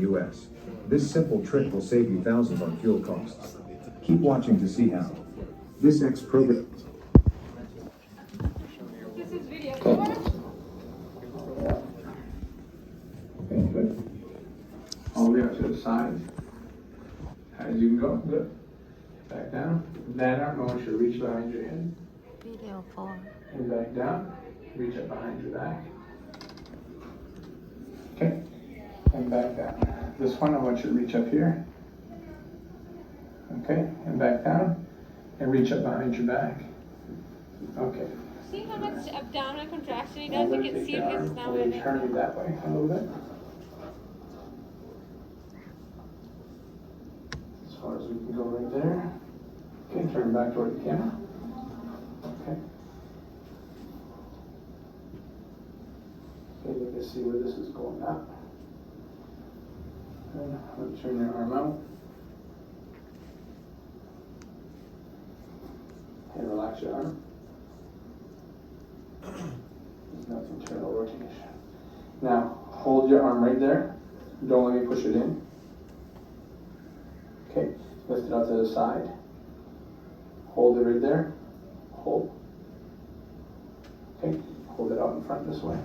US. This simple trick will save you thousands on fuel costs. Keep watching to see how. This X program. This is video. Okay, good. All the way up to the side. As you can go, good. Back down. That arm, I want you to reach behind your head. Video 4. And back down. Reach up behind your back. Okay. And back down. This one, I want you to reach up here. Okay. And back down. And reach up behind your back. Okay. See how much abdominal contraction he does? You can see it because it's now moving. Turn you that way a little bit. As far as we can go right there. Okay, turn back toward the camera. Okay. Okay, you can see where this is going up. And I'm going to turn your arm out. And relax your arm. There's nothing, internal rotation. Now, hold your arm right there. Don't let me push it in. Okay, lift it out to the side. Hold it right there. Hold. Okay, hold it out in front this way.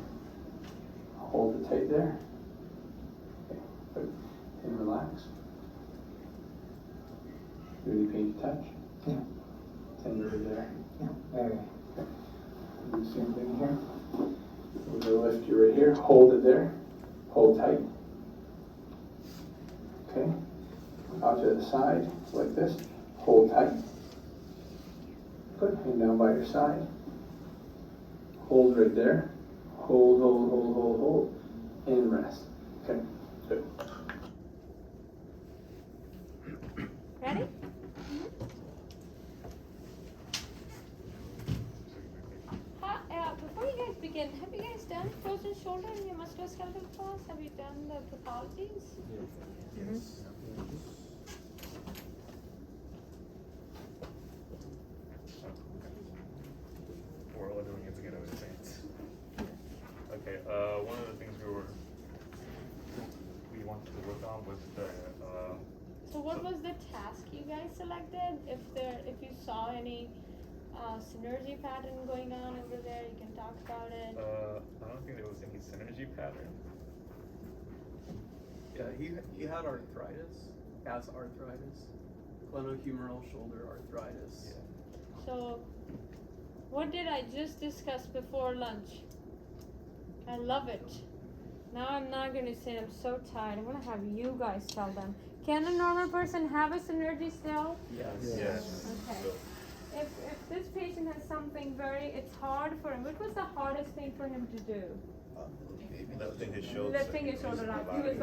Hold it tight there. Okay, good. And relax. Really pain to touch? Yeah. Tender right there. Yeah. Very. Okay. Do the same thing here. We're going to lift you right here. Hold it there. Hold tight. Okay. Out to the side, like this. Hold tight. Good. And down by your side. Hold right there. Hold, hold, hold, hold, hold. And rest. Okay. Good. Ready? Before you guys begin, have you guys done frozen shoulder in your musculoskeletal class? Have you done the pathologies? Yes. We're all doing it together with saints. Okay, one of the things we wanted to work on was the So what was the task you guys selected? If you saw any synergy pattern going on over there, you can talk about it. I don't think there was any synergy pattern. Yeah, he had arthritis, has arthritis, glenohumeral shoulder arthritis. Yeah. So what did I just discuss before lunch? I love it. Now I'm not going to say I'm so tired. I'm going to have you guys tell them. Can a normal person have a synergy still? Yes. Yes. Okay. So, If this patient has something it's hard for him. What was the hardest thing for him to do? Lifting his shoulder. Lifting his shoulder up. He was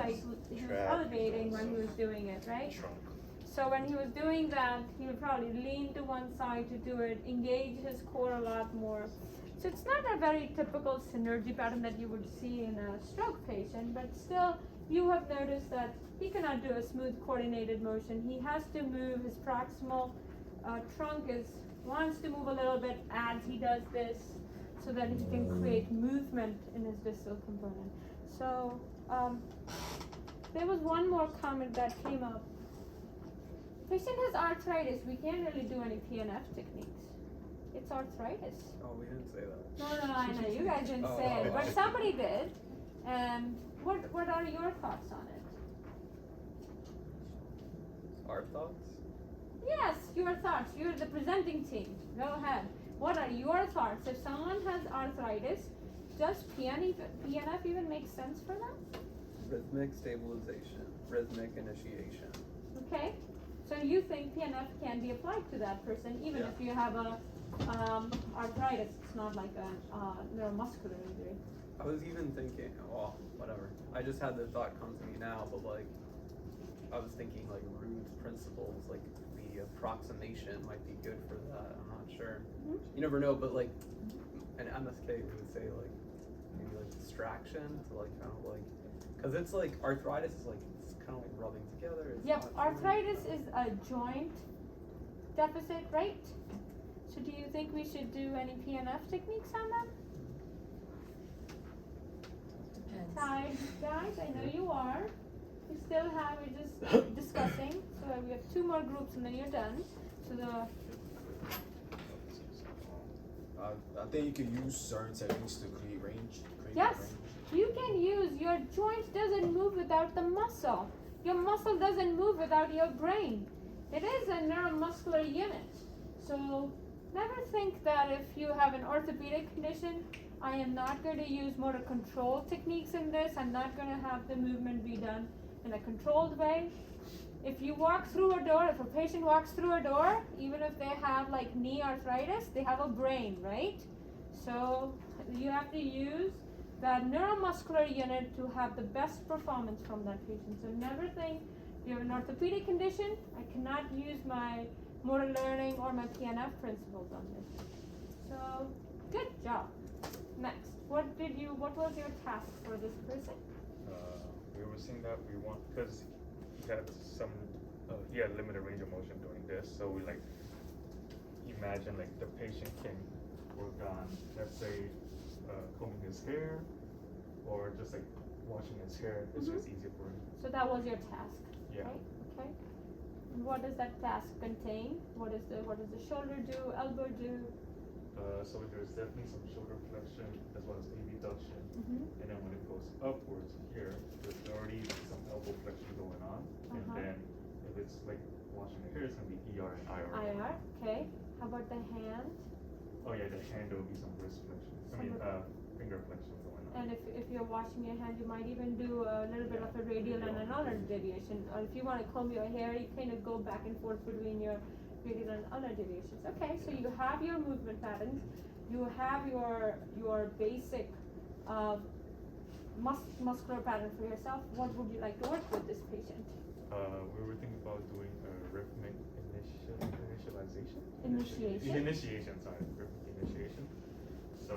elevating when he was doing it, right? shrunk. So when he was doing that, he would probably lean to one side to do it, engage his core a lot more. So it's not a very typical synergy pattern that you would see in a stroke patient, but still you have noticed that he cannot do a smooth coordinated motion. He has to move his proximal trunk wants to move a little bit as he does this so that he can create movement in his distal component. So there was one more comment that came up. Patient has arthritis. We can't really do any PNF techniques. It's arthritis. Oh, we didn't say that. No, I know. You guys didn't say it, but somebody did. And what are your thoughts on it? Our thoughts? Yes, your thoughts. You're the presenting team. Go ahead. What are your thoughts? If someone has arthritis, does PNF even make sense for them? Rhythmic stabilization, rhythmic initiation. Okay. So you think PNF can be applied to that person even if you have a arthritis? It's not like a neuromuscular injury. I was even thinking, well, whatever. I just had the thought come to me now, but like, I was thinking like Rude's principles, like the approximation might be good for that. I'm not sure. Mm-hmm. You never know, but like an MSK we would say like maybe like distraction to like kind of like, cause it's like arthritis is like it's kind of like rubbing together. It's Yep, not arthritis is a joint deficit, right? So do you think we should do any PNF techniques on them? Depends. Tired guys, I know you are. You still have, we're just discussing. So we have 2 more groups and then you're done. So the I think you can use certain techniques to create range. yes, you can use, your joint doesn't move without the muscle. Your muscle doesn't move without your brain. It is a neuromuscular unit. So never think that if you have an orthopedic condition, I am not going to use motor control techniques in this. I'm not going to have the movement be done in a controlled way. If you walk through a door, if a patient walks through a door, even if they have like knee arthritis, they have a brain, right? So you have to use that neuromuscular unit to have the best performance from that patient. So never think you have an orthopedic condition, I cannot use my motor learning or my PNF principles on this. So good job. Next, what was your task for this person? We were saying that we want, because he had he had limited range of motion doing this, so we like imagine like the patient can work on, let's say, combing his hair, or just like washing his hair. It's just easier for him. So that was your task, Yeah. right? Okay. And what does that task contain? What does the shoulder do, elbow do? So there's definitely some shoulder flexion as well as abduction, and then when it goes upwards here, there's already like some elbow flexion going on, and then if it's like washing the hair, it's gonna be ER and IR. IR, okay. How about the hand? Oh yeah, the hand there will be some wrist flexion. Finger flexion going on. And if you're washing your hand, you might even do a little bit of a radial and another deviation. Or if you want to comb your hair, you kind of go back and forth between your radial and other deviations. Okay, so you have your movement patterns, you have your basic muscular pattern for yourself. What would you like to work with this patient? We were thinking about doing a rhythmic initialization. Initiation. Sorry, rhythmic initiation. So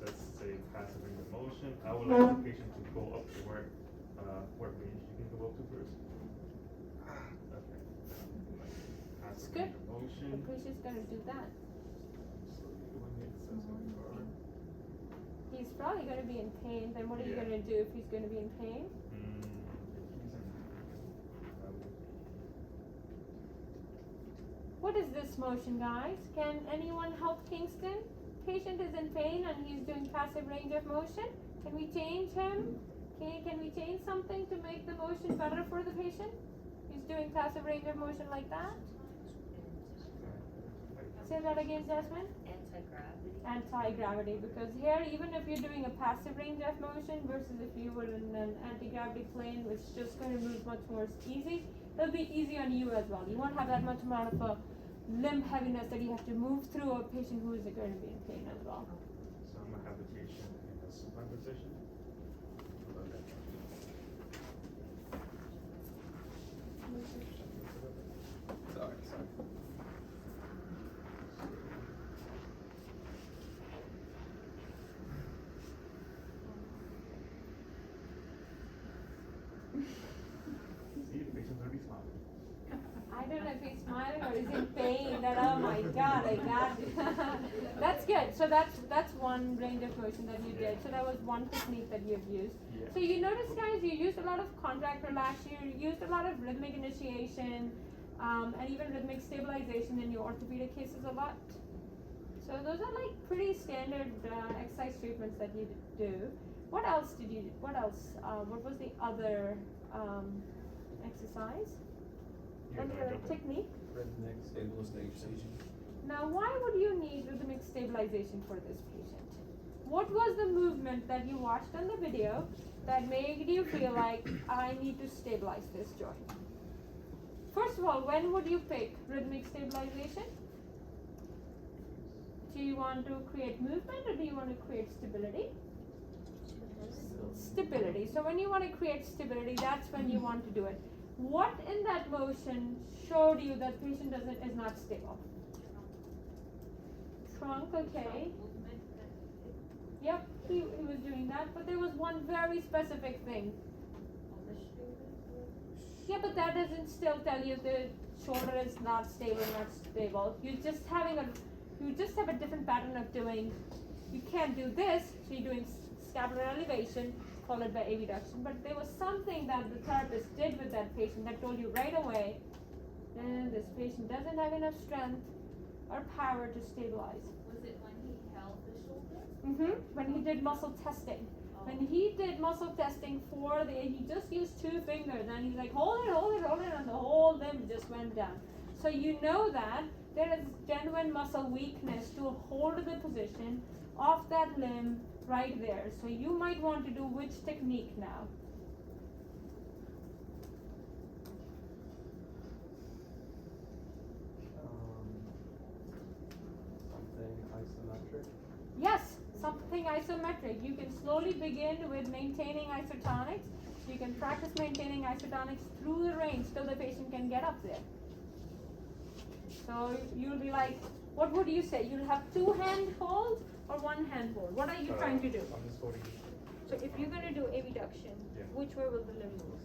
let's say passive range of motion. I would like the patient to go up to where range you can go up to first. Okay. It's Passive good. range of motion. The patient's gonna do that. Slowly doing it, so far. He's probably gonna be in pain. Then what are you Yeah. gonna do if he's gonna be in pain? What is this motion, guys? Can anyone help Kingston? Patient is in pain and he's doing passive range of motion. Can we change him? Can we change something to make the motion better for the patient? He's doing passive range of motion like that. Say that again, Jasmine. Anti-gravity. Anti-gravity, because here, even if you're doing a passive range of motion versus if you were in an anti-gravity plane, which is just going to move much more easy, it'll be easy on you as well. You won't have that much amount of a limb heaviness that you have to move through a patient who is going to be in pain as well. So I'm gonna have the patient in a supine position. Sorry. See, the patient's gonna be smiling. I don't know if he's smiling or he's in pain. That, oh my God, I got it. That's good. So that's one range of motion that you did. So that was one technique that you've used. Yeah. So you notice, guys, you used a lot of contact relaxation, you used a lot of rhythmic initiation, and even rhythmic stabilization in your orthopedic cases a lot. So those are like pretty standard exercise treatments that you do. What else did you? What else? What was the other exercise? Yeah, no, I Other don't know. technique? Rhythmic stabilization. Now, why would you need rhythmic stabilization for this patient? What was the movement that you watched on the video that made you feel like I need to stabilize this joint? First of all, when would you pick rhythmic stabilization? Do you want to create movement or do you want to create stability? Stability. So when you want to create stability, that's when you want to do it. What in that motion showed you that patient is not stable? Trunk, okay. Yep, he was doing that, but there was one very specific thing. Yeah, but that doesn't still tell you the shoulder is not stable, not stable. You just have a different pattern of doing. You can't do this, so you're doing scapular elevation, followed by abduction, but there was something that the therapist did with that patient that told you right away, and this patient doesn't have enough strength or power to stabilize. Was it when he held the shoulder? When he did muscle testing. When he did muscle testing he just used 2 fingers and he's like, hold it, and the whole limb just went down. So you know that there is genuine muscle weakness to hold the position of that limb right there. So you might want to do which technique now? Something isometric. Yes, something isometric. You can slowly begin with maintaining isotonics. You can practice maintaining isotonics through the range till the patient can get up there. So you'll be like, what would you say? You'll have 2 hand hold or 1 hand hold? What are you trying to do? I'm just holding. So if you're going to do abduction, Yeah. which way will the limb move?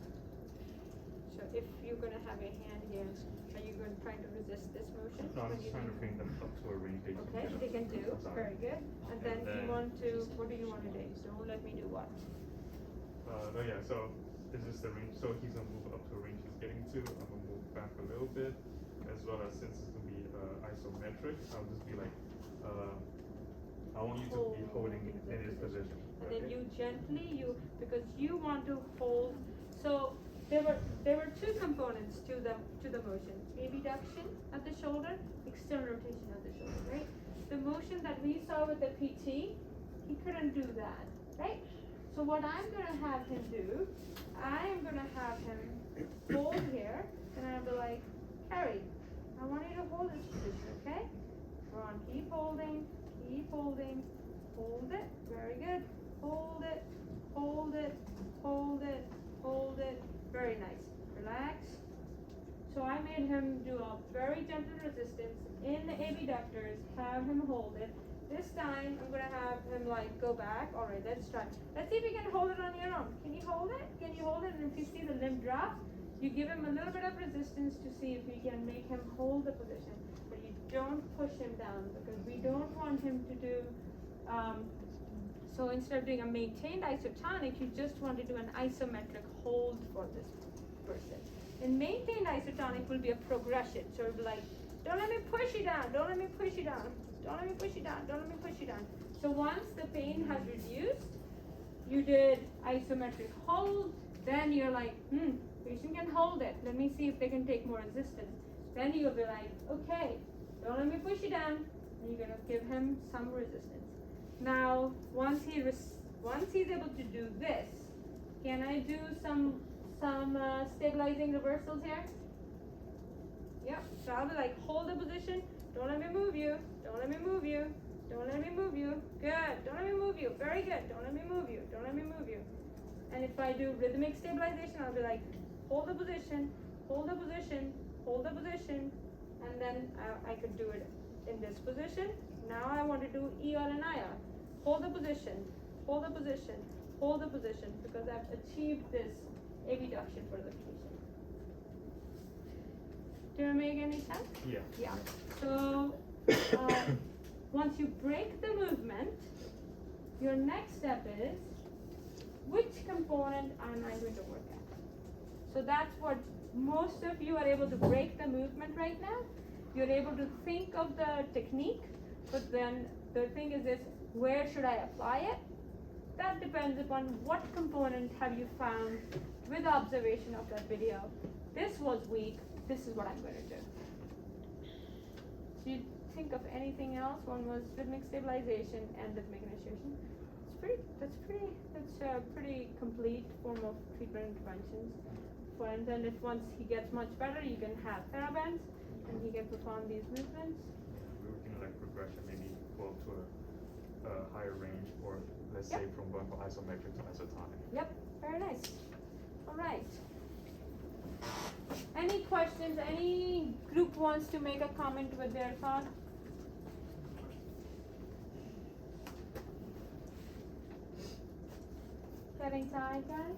So if you're going to have a hand here, are you going to try to resist this motion? No, I'm when just you trying do- to bring them up to a range they can Okay, get up. they can do. I'm sorry. Very good. And then you then- want to, what do you want to do? Don't let me do what? No, yeah, so this is the range. So he's gonna move up to a range he's getting to. I'm gonna move back a little bit, as well as since it's gonna be isometric, I'll just be like, I want you to be holding in this position. And then okay? you gently, because you want to hold. So there were 2 components to the motion: abduction at the shoulder, external rotation at the shoulder. Right. The motion that we saw with the PT, he couldn't do that. Right. So what I'm gonna have him do, I am gonna have him hold here, and I'll be like, Kerry, I want you to hold this position, okay? Go on, keep holding, hold it, very good. Hold it, hold it, hold it, hold it, very nice. Relax. So I made him do a very gentle resistance in the abductors, have him hold it. This time I'm gonna have him like go back. Alright, let's try. Let's see if you can hold it on your own. Can you hold it? Can you hold it? And if you see the limb drop, you give him a little bit of resistance to see if you can make him hold the position. But you don't push him down because we don't want him to do so instead of doing a maintained isotonic, you just want to do an isometric hold for this person. And maintained isotonic will be a progression. So it'll be like, don't let me push you down, don't let me push you down, don't let me push you down, don't let me push you down. So once the pain has reduced, you did isometric hold, then you're like, patient can hold it. Let me see if they can take more resistance. Then you'll be like, okay, don't let me push you down. And you're gonna give him some resistance. Now, once he's able to do this, can I do some stabilizing reversals here? Yep. So I'll be like, hold the position. Don't let me move you. Don't let me move you. Don't let me move you. Good. Don't let me move you. Very good. Don't let me move you. Don't let me move you. And if I do rhythmic stabilization, I'll be like, hold the position, hold the position, hold the position, and then I could do it in this position. Now I want to do ER and IR. Hold the position, hold the position, hold the position, because I've achieved this abduction for the patient. Do it make any sense? Yeah. Yeah. So once you break the movement, your next step is, which component am I going to work at? So that's what most of you are able to break the movement right now. You're able to think of the technique, but then the thing is this, where should I apply it? That depends upon what component have you found with observation of that video. This was weak, this is what I'm going to do. So you think of anything else? One was rhythmic stabilization and rhythmic initiation. That's a pretty complete form of treatment interventions. And then if once he gets much better, you can have therabands and he can perform these movements. We're looking at like progression, maybe go up to a higher range, or let's Yep. say from going from isometric to isotonic. Yep, very nice. All right. Any questions? Any group wants to make a comment with their thought? Getting tired, guys?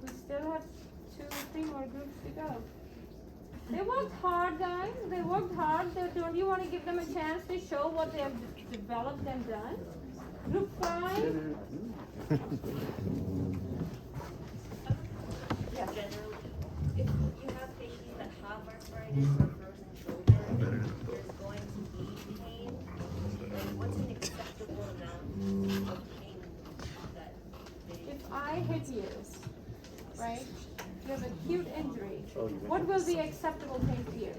We still have 2 or 3 more groups to go. They worked hard, guys. They worked hard. Don't you want to give them a chance to show what they have developed and done? Group 5. Yes. Generally, if you have patients that have arthritis or frozen shoulder, there's going to be pain. Like, what's an acceptable amount of pain that they? If I hit you, right? You have acute injury. What will be acceptable pain for you?